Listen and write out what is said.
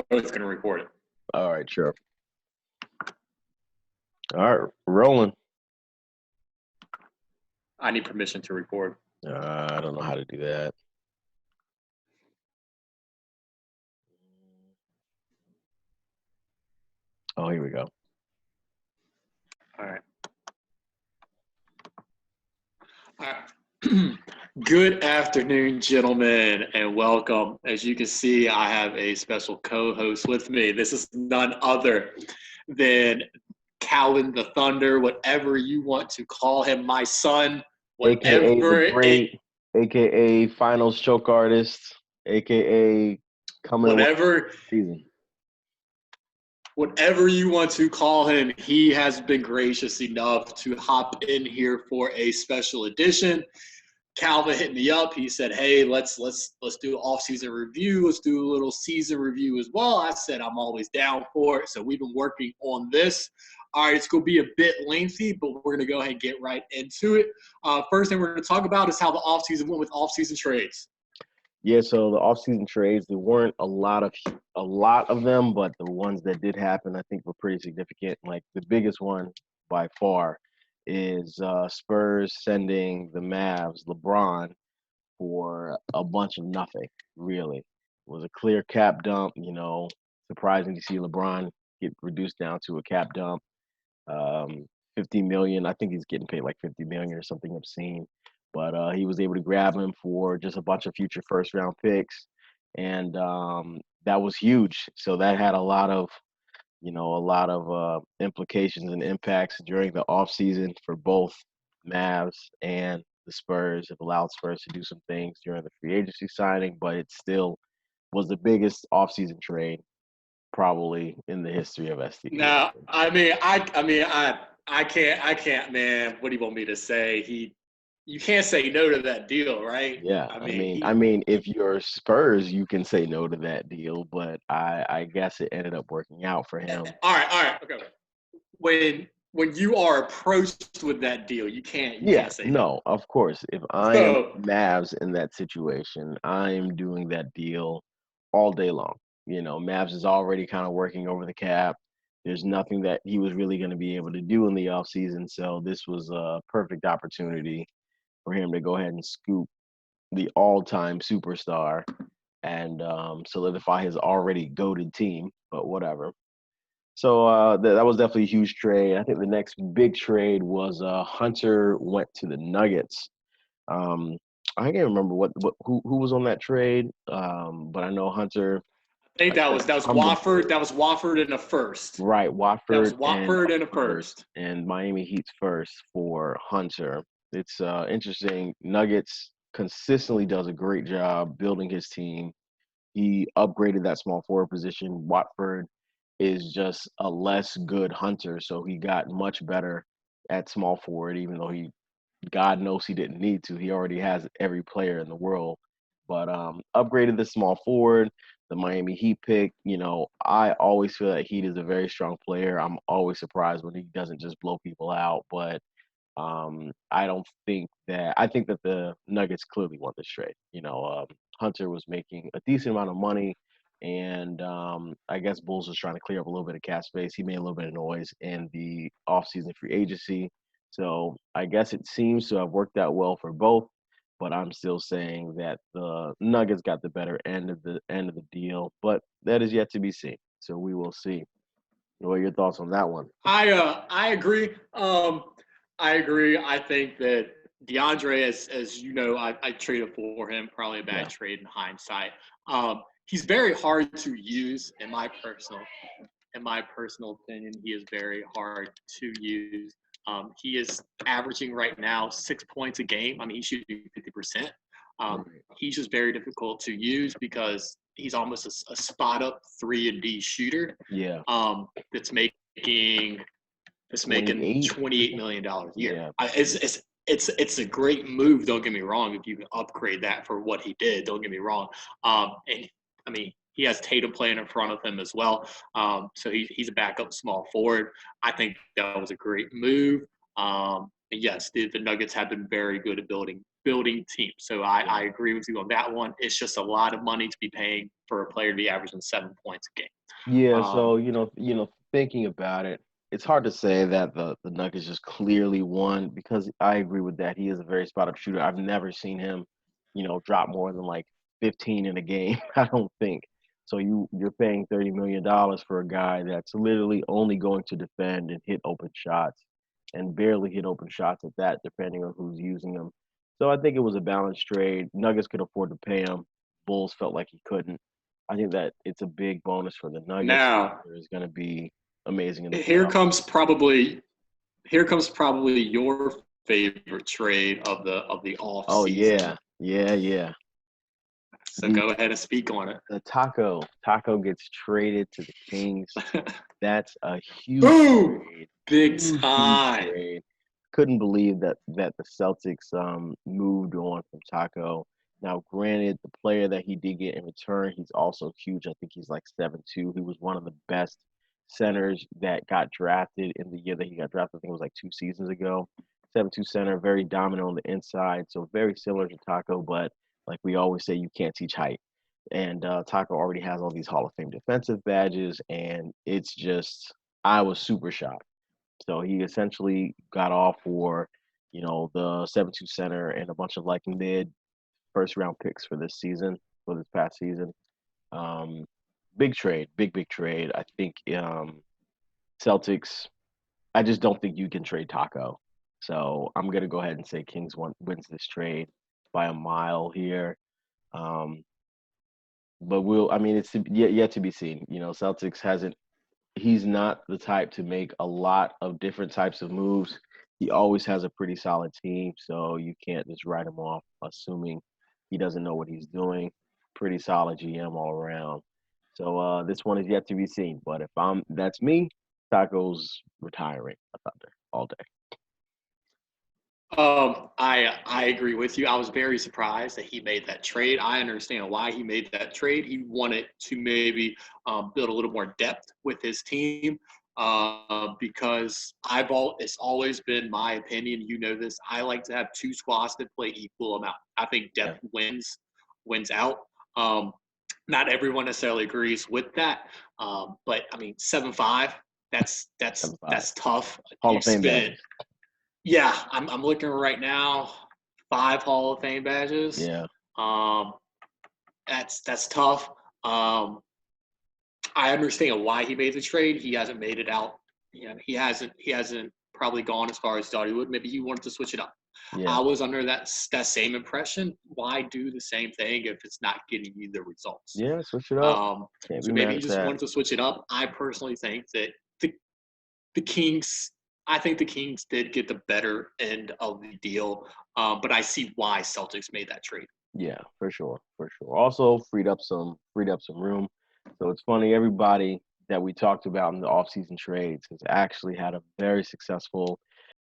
both going to record it. All right, sure. All right, rolling. I need permission to record. I don't know how to do that. Oh, here we go. All right. All right. Good afternoon, gentlemen, and welcome. As you can see, I have a special co-host with me. This is none other than Calvin the Thunder, whatever you want to call him, my son, AKA the whatever great, AKA finals choke artist, AKA coming away whatever season. Whatever you want to call him, he has been gracious enough to hop in here for a special edition. Calvin hit me up. He said, "Hey, let's do an off-season review. Let's do a little season review as well." I said, "I'm always down for it." So we've been working on this. All right, it's going to be a bit lengthy, but we're going to go ahead and get right into it. First thing we're going to talk about is how the off-season went with off-season trades. Yeah, so the off-season trades, there weren't a lot of them, but the ones that did happen, I think, were pretty significant. Like the biggest one by far is Spurs sending the Mavs LeBron for a bunch of nothing. Really, it was a clear cap dump. Surprising to see LeBron get reduced down to a cap dump. 50 million. I think he's getting paid like 50 million or something obscene. But he was able to grab him for just a bunch of future first round picks. And that was huge. So that had a lot of implications and impacts during the offseason for both Mavs and the Spurs. It allowed Spurs to do some things during the free agency signing, but it still was the biggest offseason trade probably in the history of STP. Now, I can't, man. What do you want me to say? You can't say no to that deal, right? Yeah, I mean, if you're Spurs, you can say no to that deal, but I guess it ended up working out for him. All right, okay. When you are approached with that deal, you Yeah, can't say no. no, of course. If I am So Mavs in that situation, I am doing that deal all day long. Mavs is already kind of working over the cap. There's nothing that he was really going to be able to do in the offseason, so this was a perfect opportunity for him to go ahead and scoop the all-time superstar and solidify his already goated team. But whatever. So that was definitely a huge trade. I think the next big trade was Hunter went to the Nuggets. Um, I can't remember who was on that trade, but I know Hunter. I think Like that the was humble Wofford. That was Wofford in the first. right, That was Watford and Wofford in the first, first. and Miami Heat's first for Hunter. It's interesting. Nuggets consistently does a great job building his team. He upgraded that small forward position. Watford is just a less good Hunter, so he got much better at small forward, even though God knows he didn't need to. He already has every player in the world, but upgraded the small forward. The Miami Heat pick, I always feel that Heat is a very strong player. I'm always surprised when he doesn't just blow people out, but I don't think that I think that the Nuggets clearly want this trade. Hunter was making a decent amount of money, and I guess Bulls was trying to clear up a little bit of cap space. He made a little bit of noise in the offseason free agency, so I guess it seems to have worked out well for both. But I'm still saying that the Nuggets got the better end of the deal, but that is yet to be seen. So we will see. What are your thoughts on that one? I agree. I agree. I think that DeAndre, as you know, I traded for him. Probably a bad Yeah. trade in hindsight. He's very hard to use in my personal opinion. He is very hard to use. He is averaging right now 6 points a game. I mean, he's shooting 50%. Right. He's just very difficult to use because he's almost a spot up 3-and-D shooter. Yeah. That's making 28. $28 million a year. Yeah. It's a great move. Don't get me wrong. If you can upgrade that for what he did, don't get me wrong. And I mean, he has Tatum playing in front of him as well. So he's a backup small forward. I think that was a great move. And yes, the Nuggets have been very good at building building team. So I agree with you on that one. It's just a lot of money to be paying for a player to be averaging 7 points a game. Yeah, so thinking about it, it's hard to say that the Nuggets just clearly won because I agree with that. He is a very spot up shooter. I've never seen him, drop more than like 15 in a game. I don't think. So you're paying $30 million for a guy that's literally only going to defend and hit open shots, and barely hit open shots at that, depending on who's using them. So I think it was a balanced trade. Nuggets could afford to pay him. Bulls felt like he couldn't. I think that it's a big bonus for the Nuggets. Now, Is going to be amazing in the here playoffs. comes probably your favorite trade of the off Oh season. yeah. So go ahead and speak on it. The Taco gets traded to the Kings. That's a huge Boom! trade. Big Huge time. trade. Couldn't believe that the Celtics moved on from Taco. Now, granted, the player that he did get in return, he's also huge. I think he's like 7'2". He was one of the best centers that got drafted in the year that he got drafted. I think it was like 2 seasons ago. 7'2" center, very dominant on the inside, so very similar to Taco, but like we always say, you can't teach height. And Taco already has all these Hall of Fame defensive badges, and it's just I was super shocked. So he essentially got off for, the 7'2" center and a bunch of like mid first round picks for this past season. Um, big trade, big trade. I think Celtics. I just don't think you can trade Taco. So I'm gonna go ahead and say Kings wins this trade by a mile here. Um, but it's yet to be seen. Celtics hasn't. He's not the type to make a lot of different types of moves. He always has a pretty solid team, so you can't just write him off assuming he doesn't know what he's doing. Pretty solid GM all around. So this one is yet to be seen. But if that's me, Taco's retiring a Thunder all day. I agree with you. I was very surprised that he made that trade. I understand why he made that trade. He wanted to maybe build a little more depth with his team because it's always been my opinion. You know this. I like to have two squads that play equal amount. I think depth wins out. Not everyone necessarily agrees with that, but I mean 7-5. That's 7-5. Tough. Hall of Fame badges. Yeah, I'm looking right now. 5 Hall of Fame badges. Yeah. That's tough. I understand why he made the trade. He hasn't made it out. He hasn't probably gone as far as thought he would. Maybe he wanted to switch it up. Yeah. I was under that same impression. Why do the same thing if it's not getting you the results? Yeah, switch it up. So maybe he just wanted to switch it up. I personally think that the Kings. I think the Kings did get the better end of the deal, but I see why Celtics made that trade. Yeah, for sure. Also freed up some room. So it's funny, everybody that we talked about in the offseason trades has actually had a very successful